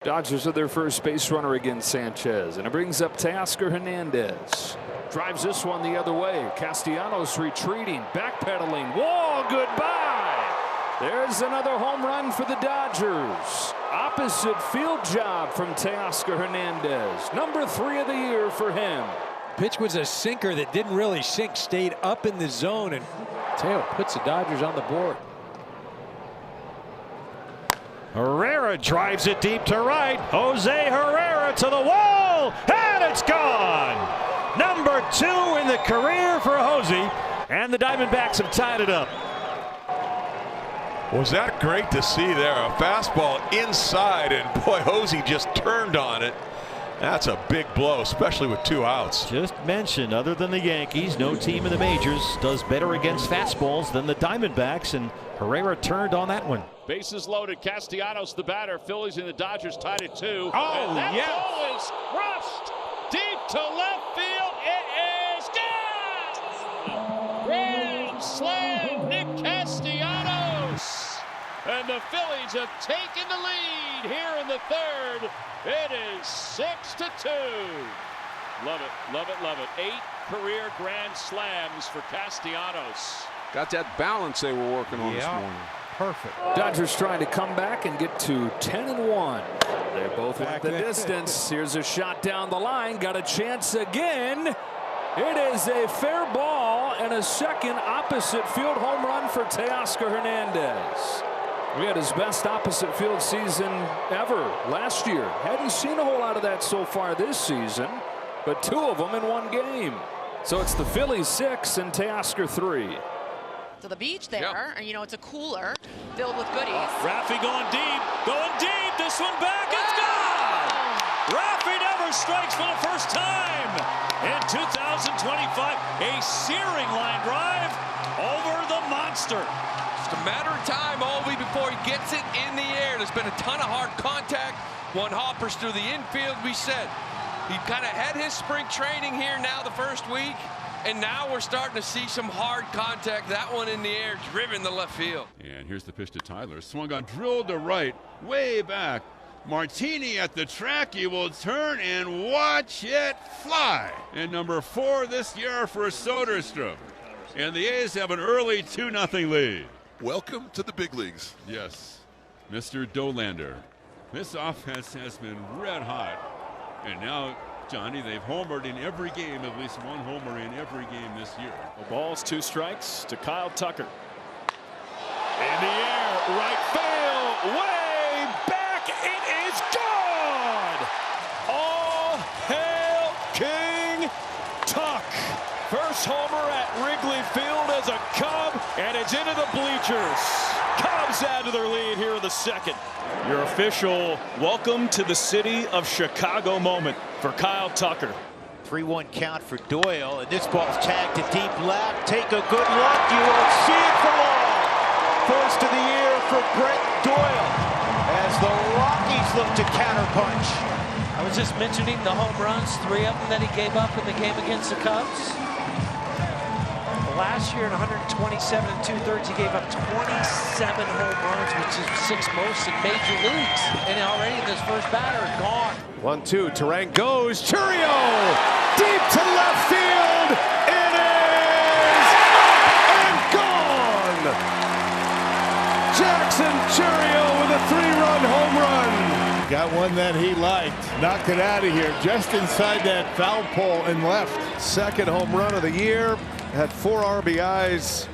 Dodgers are their first base runner against Sanchez, and it brings up Teoscar Hernandez. Drives this one the other way. Castellanos retreating, backpedaling. Whoa, goodbye. There's another home run for the Dodgers. Opposite field job from Teoscar Hernandez. Number 3 of the year for him. Pitch was a sinker that didn't really sink, stayed up in the zone, and Teo puts the Dodgers on the board. Herrera drives it deep to right. Jose Herrera to the wall, and it's gone. Number 2 in the career for Jose, and the Diamondbacks have tied it up. Was that great to see there? A fastball inside, and boy, Jose just turned on it. That's a big blow, especially with 2 outs. Just mentioned, other than the Yankees, no team in the majors does better against fastballs than the Diamondbacks, and Herrera turned on that one. Bases loaded. Castellanos the batter. Phillies and the Dodgers tied at 2. Oh, and that yes. ball is crushed deep to left field. It is gone. Grand slam, Nick Castellanos. And the Phillies have taken the lead here in the 3rd. It is 6-2. Love it, love it, love it. 8 career grand slams for Castellanos. Got that balance they were working on this morning. Perfect. Dodgers trying to come back and get to 10-1. They both went the distance. Here's a shot down the line. Got a chance again. It is a fair ball and a second opposite field home run for Teoscar Hernandez. We had his best opposite field season ever last year. Hadn't seen a whole lot of that so far this season, but 2 of them in 1 game. So it's the Phillies 6 and Teoscar 3. To the beach there, and you know it's a cooler filled with goodies. Raffy going deep, this one back, it's gone! Raffy never strikes for the first time in 2025. A searing line drive over the monster. Just a matter of time, Ovi, before he gets it in the air. There's been a ton of hard contact. 1 hoppers through the infield. We said he kind of had his spring training here now the first week. And now we're starting to see some hard contact. That one in the air, driven to left field. And here's the pitch to Tyler. Swung on, drilled to right, way back. Martini at the track. He will turn and watch it fly. And number 4 this year for Soderstrom. And the A's have an early 2-0 lead. Welcome to the big leagues. Yes, Mr. Dollander. This offense has been red hot. And now, Johnny, they've homered in every game, at least 1 homer in every game this year. The ball's 2 strikes to Kyle Tucker. In the air, right field, way back, it is gone! All hail King Tuck. First homer at Wrigley Field as a Cub, and it's into the bleachers. Cubs add to their lead here in the 2nd. Your official welcome to the city of Chicago moment for Kyle Tucker. 3-1 count for Doyle, and this ball's tagged to deep left. Take a good look. You won't see it for long. First of the year for Brett Doyle as the Rockies look to counterpunch. I was just mentioning the home runs, 3 of them that he gave up in the game against the Cubs. Last year in 127 2/3, he gave up 27 home runs, which is 6th most in major leagues. And already this first batter is gone. 1-2, Terang goes, Chourio deep to left field. It is up and gone. Jackson Chourio with a 3-run home run. Got one that he liked. Knocked it out of here, just inside that foul pole and left. 2nd home run of the year. Had 4 RBIs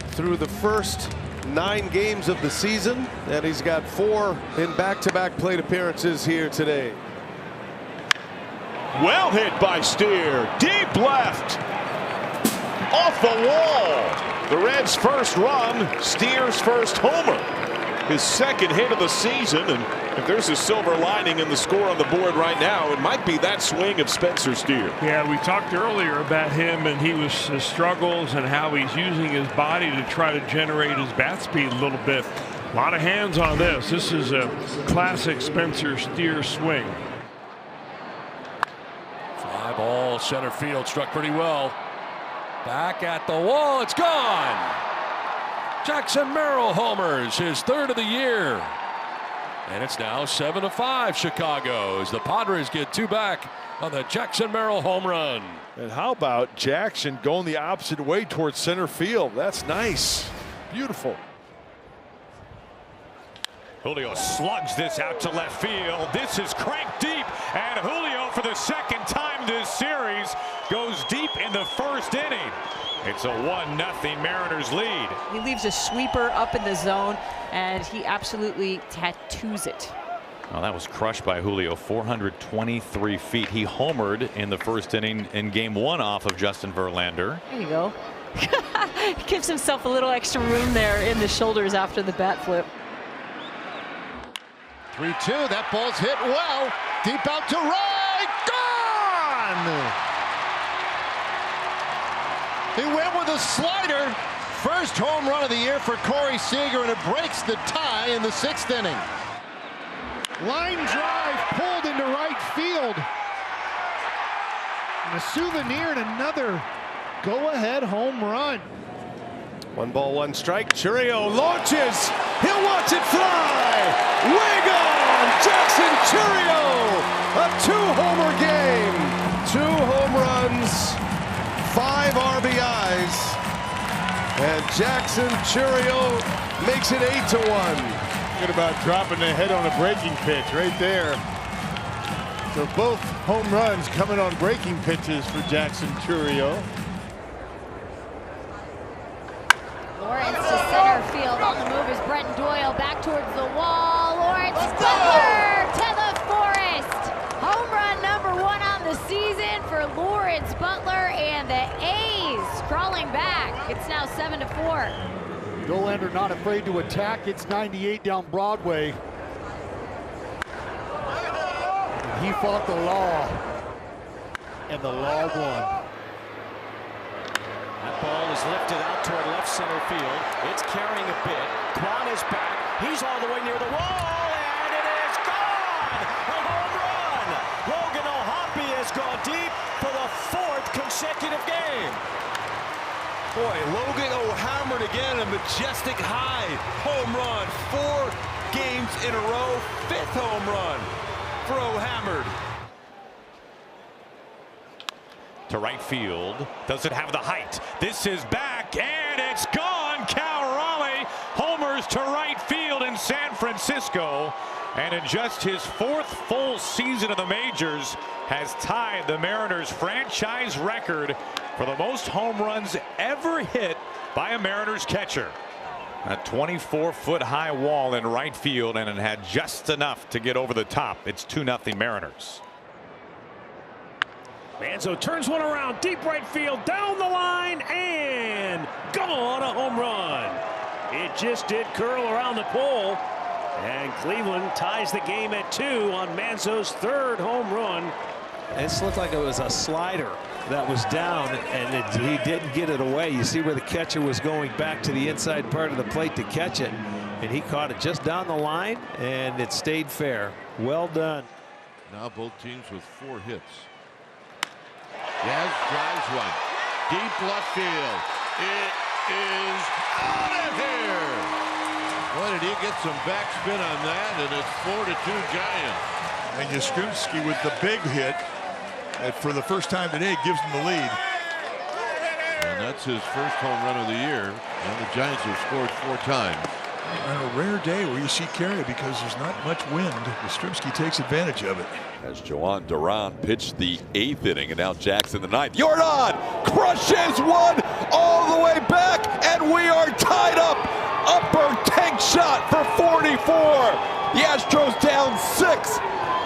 through the first 9 games of the season, and he's got 4 in back-to-back plate appearances here today. Well hit by Steer, deep left, off the wall. The Reds' first run, Steer's first homer. His 2nd hit of the season, and if there's a silver lining in the score on the board right now, it might be that swing of Spencer Steer. Yeah, we talked earlier about him and his struggles and how he's using his body to try to generate his bat speed a little bit. A lot of hands on this. This is a classic Spencer Steer swing. Fly ball, center field, struck pretty well. Back at the wall, it's gone. Jackson Merrill homers, his 3rd of the year. And it's now 7-5 Chicago as the Padres get 2 back on the Jackson Merrill home run. And how about Jackson going the opposite way towards center field? That's nice. Beautiful. Julio slugs this out to left field. This is cranked deep, and Julio, for the second time this series, goes deep in the first inning. It's a 1-0 Mariners lead. He leaves a sweeper up in the zone, and he absolutely tattoos it. Well, that was crushed by Julio, 423 feet. He homered in the first inning in Game 1 off of Justin Verlander. There you go. He gives himself a little extra room there in the shoulders after the bat flip. 3-2, that ball's hit well. Deep out to right, gone! He went with a slider. First home run of the year for Corey Seager, and it breaks the tie in the 6th inning. Line drive pulled into right field. And a souvenir and another go-ahead home run. 1 ball, 1 strike. Chourio launches. He'll watch it fly. Way gone. Jackson Chourio. A 2-homer game. 2 home runs, 5 RBIs. And Jackson Chourio makes it 8-1. Good about dropping the head on a breaking pitch right there. So both home runs coming on breaking pitches for Jackson Chourio. Lawrence to center field. On the move is Brenton Doyle back towards the wall. Lawrence Butler to the forest. Home run number 1 on the season for Lawrence Butler, and the A's crawling back. It's now 7-4. Dollander not afraid to attack. It's 98 down Broadway. And he fought the law, and the law won. That ball is lifted out toward left center field. It's carrying a bit. Kwan is back. He's all the way near the wall, and it is gone! A home run! Logan O'Hoppe has gone deep for the 4th consecutive game. Boy, Logan hammered again, a majestic high home run. 4 games in a row, 5th home run for O'Hammered. To right field, doesn't have the height. This is back, and it's gone. Cal Raleigh homers to right field in San Francisco, and in just his 4th full season of the majors, has tied the Mariners franchise record for the most home runs ever hit by a Mariners catcher. A 24-foot high wall in right field, and it had just enough to get over the top. It's 2-0 Mariners. Manzo turns one around, deep right field, down the line, and gone, a home run. It just did curl around the pole, and Cleveland ties the game at 2 on Manzo's 3rd home run. This looked like it was a slider that was down, and he didn't get it away. You see where the catcher was going back to the inside part of the plate to catch it, and he caught it just down the line, and it stayed fair. Well done. Now both teams with 4 hits. Yaz drives one. Deep left field. It is out of here. Boy, did he get some backspin on that, and it's 4-2 Giants. And Yastrzemski with the big hit that for the first time today gives him the lead. And that's his first home run of the year. And the Giants have scored 4 times. On a rare day where you see carry because there's not much wind, Yastrzemski takes advantage of it. As Joan Duran pitched the 8th inning, and now Jackson the 9th. Jordan crushes one all the way back, and we are tied up. Upper tank shot for 44. The Astros down 6.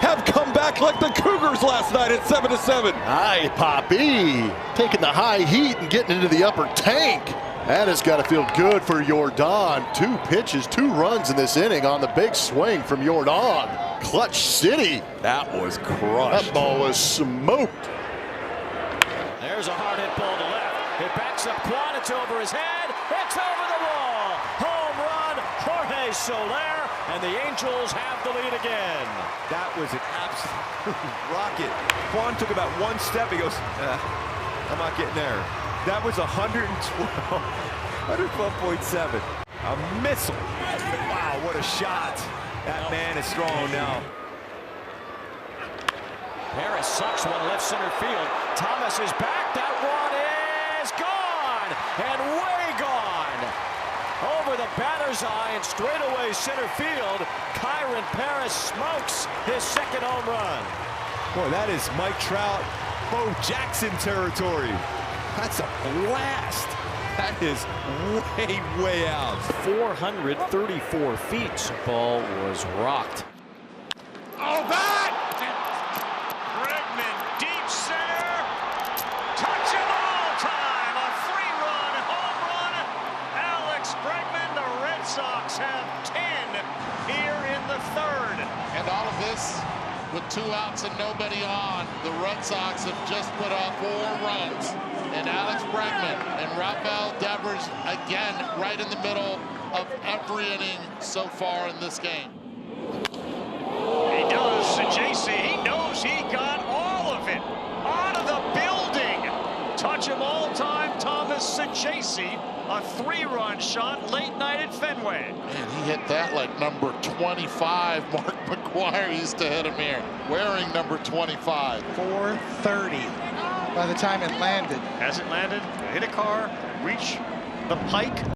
Have come back like the Cougars last night at 7-7. Hi, Poppy. Taking the high heat and getting into the upper tank. That has got to feel good for Jordan. 2 pitches, 2 runs in this inning on the big swing from Jordan. Clutch City. That was crushed. That ball was smoked. There's a hard hit ball to left. It backs up Kwan. It's over his head. It's over the wall. Home run, Jorge Soler, and the Angels have the lead again. That was an absolute rocket. Kwan took about 1 step. He goes, I'm not getting there. That was 112.7. A missile. Wow, what a shot. That man is strong now. Harris sucks one left center field. Thomas is back. That one is gone and way gone. Over the batter's eye and straightaway center field. Kyron Paris smokes his second home run. Boy, that is Mike Trout, Bo Jackson territory. That's a blast. That is way out. 434 feet. The ball was rocked. Oh, that! Bregman, deep center. Touch of all time. A 3-run home run. Alex Bregman. The Red Sox have 10 here in the third. And all of this with 2 outs and nobody on. The Red Sox have just put up 4 runs. And Alex Bregman and Rafael Devers again right in the middle of every inning so far in this game. He does. JC, he knows he got all of it out of the building. Touch him all time, Thomas Saggese. A 3-run shot late night at Fenway. Man, he hit that like number 25. Mark McGwire used to hit him here, wearing number 25. 430 by the time it landed. Has it landed? Hit a car, reach the pike.